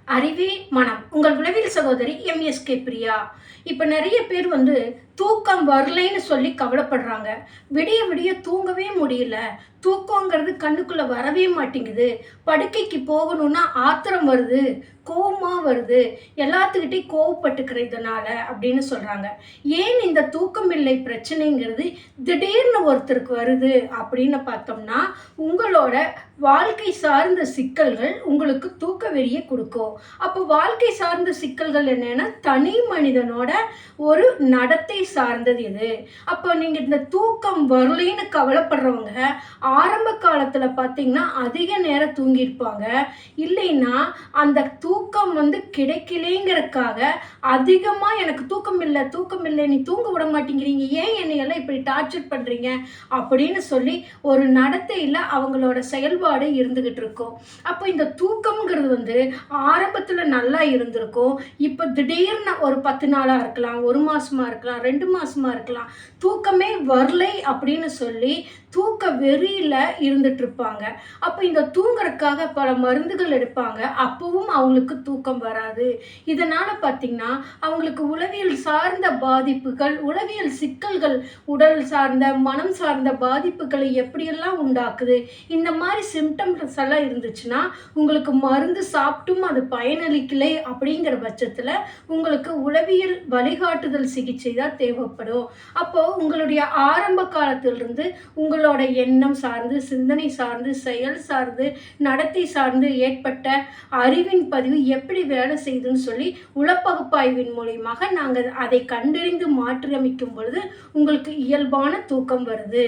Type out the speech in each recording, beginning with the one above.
அறிவே மனம். உங்கள் உளவியல் சகோதரி எம்எஸ்கே பிரியா. இப்போ நிறைய பேர் தூக்கம் வரலைன்னு சொல்லி கவலைப்படுறாங்க. விடிய விடிய தூங்கவே முடியல. தூக்கங்கிறது கண்ணுக்குள்ள வரவே மாட்டேங்குது. படுக்கைக்கு போகணும்னா ஆத்திரம் வருது, கோவமா வருது, எல்லாத்துக்கிட்டையும் கோவப்பட்டுக்கிறதுனால அப்படின்னு சொல்றாங்க. ஏன் இந்த தூக்கமில்லை பிரச்சனைங்கிறது திடீர்னு ஒருத்தருக்கு வருது அப்படின்னு பார்த்தோம்னா, உங்களோட வாழ்க்கை சார்ந்த சிக்கல்கள் உங்களுக்கு தூக்க வெறிய கொடுக்கும். அப்போ வாழ்க்கை சார்ந்த சிக்கல்கள் என்னன்னா, தனி மனிதனோட ஒரு நடத்தை சார்ந்தது இது. அப்போ நீங்க இந்த தூக்கம் வரலைன்னு கவலைப்படுறவங்க ஆரம்ப காலத்துல பார்த்தீங்கன்னா அதிக நேரம் தூங்கியிருப்பாங்க. இல்லைன்னா அந்த தூக்கம் கிடைக்கலைங்கிறதுக்காக அதிகமா எனக்கு தூக்கம் இல்லை நீ தூங்க விட மாட்டேங்கிறீங்க, ஏன் என்னையெல்லாம் இப்படி டார்ச்சர் பண்றீங்க அப்படின்னு சொல்லி ஒரு நடத்தையில அவங்களோட செயல்பாடு இருந்துகிட்டு இருக்கும். அப்போ இந்த தூக்கம்ங்கிறது ஆரம்பத்துல நல்லா இருந்திருக்கும். இப்போ திடீர்னு ஒரு 10 நாளா இருக்கலாம், 1 மாசமா இருக்கலாம், 2 மாசமா இருக்கலாம், தூக்கமே வரலை அப்படின்னு சொல்லி தூக்க வெறியில இருந்துட்டு இருப்பாங்க. அப்போ இந்த தூங்குறதுக்காக பல மருந்துகள் எடுப்பாங்க. அப்பவும் அவங்களுக்கு தூக்கம் வராது. இதனால பார்த்தீங்கன்னா அவங்களுக்கு உளவியல் சார்ந்த பாதிப்புகள், உளவியல் சிக்கல்கள், உடல் சார்ந்த மனம் சார்ந்த பாதிப்புகளை எப்படியெல்லாம் உண்டாக்குது. இந்த மாதிரி சிம்டம்ஸ் எல்லாம் இருந்துச்சுன்னா உங்களுக்கு மருந்து சாப்பிட்டும் அது பயனளிக்கலை அப்படிங்கிற பட்சத்தில் உங்களுக்கு உளவியல் வழிகாட்டுதல் சிகிச்சை தான் தேவைப்படும். அப்போ உங்களுடைய ஆரம்ப காலத்திலிருந்து உங்களோட எண்ணம் சார்ந்து, சிந்தனை சார்ந்து, செயல் சார்ந்து, நடத்தை சார்ந்து ஏற்பட்ட அறிவின் பதிவு எப்படி வேலை செய்யுதுன்னு சொல்லி உளப்பகுப்பாய்வின் மூலியமாக நாங்கள் அதை கண்டறிந்து மாற்றியமைக்கும் பொழுது உங்களுக்கு இயல்பான தூக்கம் வருது.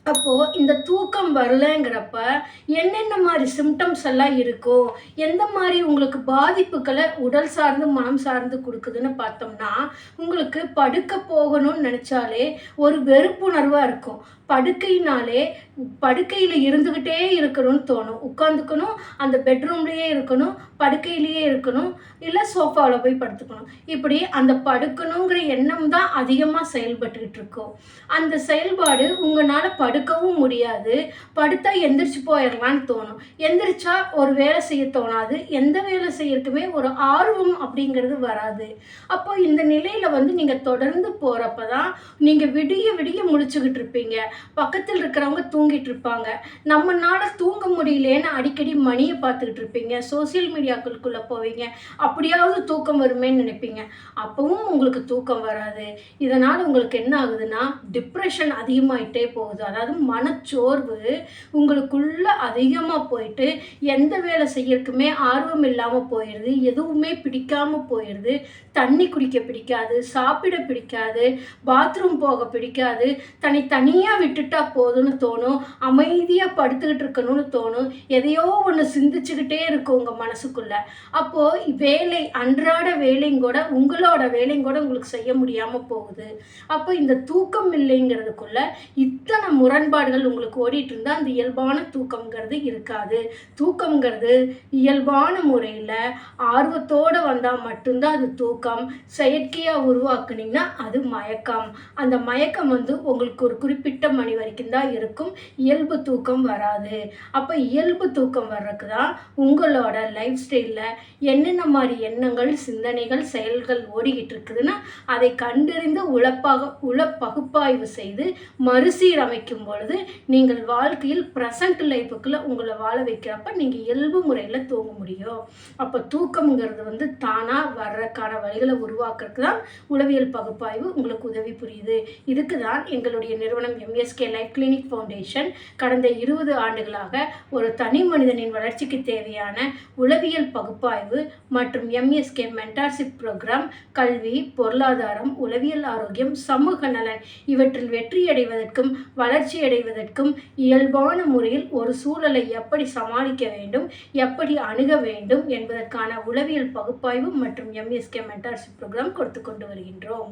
அப்போ இந்த தூக்கம் வரலைங்கிறப்ப என்னென்ன மாதிரி சிம்டம்ஸ் எல்லாம் இருக்கும், எந்த மாதிரி உங்களுக்கு பாதிப்புகளை உடல் சார்ந்து மனம் சார்ந்து கொடுக்குதுன்னு பார்த்தோம்னா, உங்களுக்கு படுக்க போகணும்னு நினச்சாலே ஒரு வெறுப்புணர்வாக இருக்கும். படுக்கையினாலே படுக்கையில் இருந்துக்கிட்டே இருக்கணும்னு தோணும். உட்காந்துக்கணும், அந்த பெட்ரூம்லேயே இருக்கணும், படுக்கையிலேயே இருக்கணும், இல்லை சோஃபாவில் போய் படுத்துக்கணும். இப்படி அந்த படுக்கணுங்கிற எண்ணம் தான் அதிகமாக செயல்பட்டுக்கிட்டு இருக்கும். அந்த செயல்பாடு உங்களால் படுக்கவும் முடியாது. படுத்தா எந்திரிச்சு போயிடலான்னு தோணும். எந்திரிச்சா ஒரு வேலை செய்ய தோணாது. எந்த வேலை செய்யறதுக்குமே ஒரு ஆர்வம் அப்படிங்கிறது வராது. அப்போ இந்த நிலையில் நீங்கள் தொடர்ந்து போகிறப்ப தான் நீங்கள் விடிய விடிய முழிச்சுக்கிட்டு இருப்பீங்க. பக்கத்தில் இருக்கிறவங்க தூங்கிட்டு இருப்பாங்க. நம்மனால தூங்க முடியலேன்னு அடிக்கடி மணியை பார்த்துக்கிட்டு இருப்பீங்க. சோசியல் மீடியாக்களுக்குள்ளே போவீங்க. அப்படியாவது தூக்கம் வருமேன்னு நினைப்பீங்க. அப்பவும் உங்களுக்கு தூக்கம் வராது. இதனால் உங்களுக்கு என்ன ஆகுதுன்னா டிப்ரெஷன் அதிகமாயிட்டே போகுது. அதாவது மனச்சோர்வு உங்களுக்குள்ள அதிகமாக போயிட்டு எந்த வேலை செய்யறதுக்குமே ஆர்வம் இல்லாமல் போயிடுது. எதுவுமே பிடிக்காமல் போயிடுது. தண்ணி குடிக்க பிடிக்காது, சாப்பிட பிடிக்காது, பாத்ரூம் போக பிடிக்காது, தனியாக விட்டுட்டா போதும்னு தோணும். அமைதியாக படுத்துக்கிட்டு இருக்கணும்னு தோணும். எதையோ ஒன்று சிந்திச்சுக்கிட்டே இருக்கும் உங்கள் மனசுக்குள்ள. அப்போது வேலை, அன்றாட வேலையும் கூட, உங்களோட வேலையும் கூட உங்களுக்கு செய்ய முடியாமல் போகுது. அப்போ இந்த தூக்கம் இல்லைங்கிறதுக்குள்ள இத்தனை முரண்பாடுகள் உங்களுக்கு ஓடிட்டு இருந்தால் அந்த இயல்பான தூக்கம்ங்கிறது இருக்காது. தூக்கம்ங்கிறது இயல்பான முறையில் ஆர்வத்தோடு வந்தால் மட்டும்தான் அது தூக்கம். செயற்கையாக உருவாக்குனீங்கன்னா அது மயக்கம். அந்த மயக்கம் உங்களுக்கு ஒரு குறிப்பிட்ட மணி வரைக்கும் தான் இருக்கும். இயல்பு தூக்கம் வராது. அப்போ இயல்பு தூக்கம் வர்றதுக்கு தான் உங்களோட லைஃப் ஸ்டைலில் என்னென்ன மாதிரி எண்ணங்கள், சிந்தனைகள், செயல்கள் ஓடிக்கிட்டு இருக்குதுன்னா அதை கண்டறிந்து உளப்பகுப்பாய்வு செய்து மறுசீரமைக்கும் பொழுது நீங்கள் வாழ்க்கையில் ப்ரெசன்ட் லைஃபுக்குள்ள உங்களை வாழ வைக்கிறப்ப நீங்கள் இயல்பு முறையில் தூங்க முடியும். அப்போ தூக்கம்ங்கிறது தானாக வர்றதுக்கான வழிகளை உருவாக்குறதுக்கு தான் உளவியல் பகுப்பாய்வு உங்களுக்கு உதவி புரியுது. இதுக்கு தான் எங்களுடைய நிறுவனம் எம்எஸ்கே லைஃப் கிளினிக் ஃபவுண்டேஷன் கடந்த 20 ஆண்டுகளாக ஒரு தனி மனிதனின் வளர்ச்சிக்கு தேவையான உளவியல் பகுப்பாய்வு மற்றும் எம்எஸ்கே மென்டார்ஷிப் ப்ரோக்ராம், கல்வி, பொருளாதாரம், உளவியல் ஆரோக்கியம், சமூக நலன் இவற்றில் வெற்றியடைவதற்கும் வளர்ச்சியடைவதற்கும் இயல்பான முறையில் ஒரு சூழலை எப்படி சமாளிக்க வேண்டும், எப்படி அணுக வேண்டும் என்பதற்கான உளவியல் பகுப்பாய்வு மற்றும் எம்எஸ்கே மென்டார்ஷிப் ப்ரோக்ராம் கொடுத்து கொண்டு வருகின்றோம்.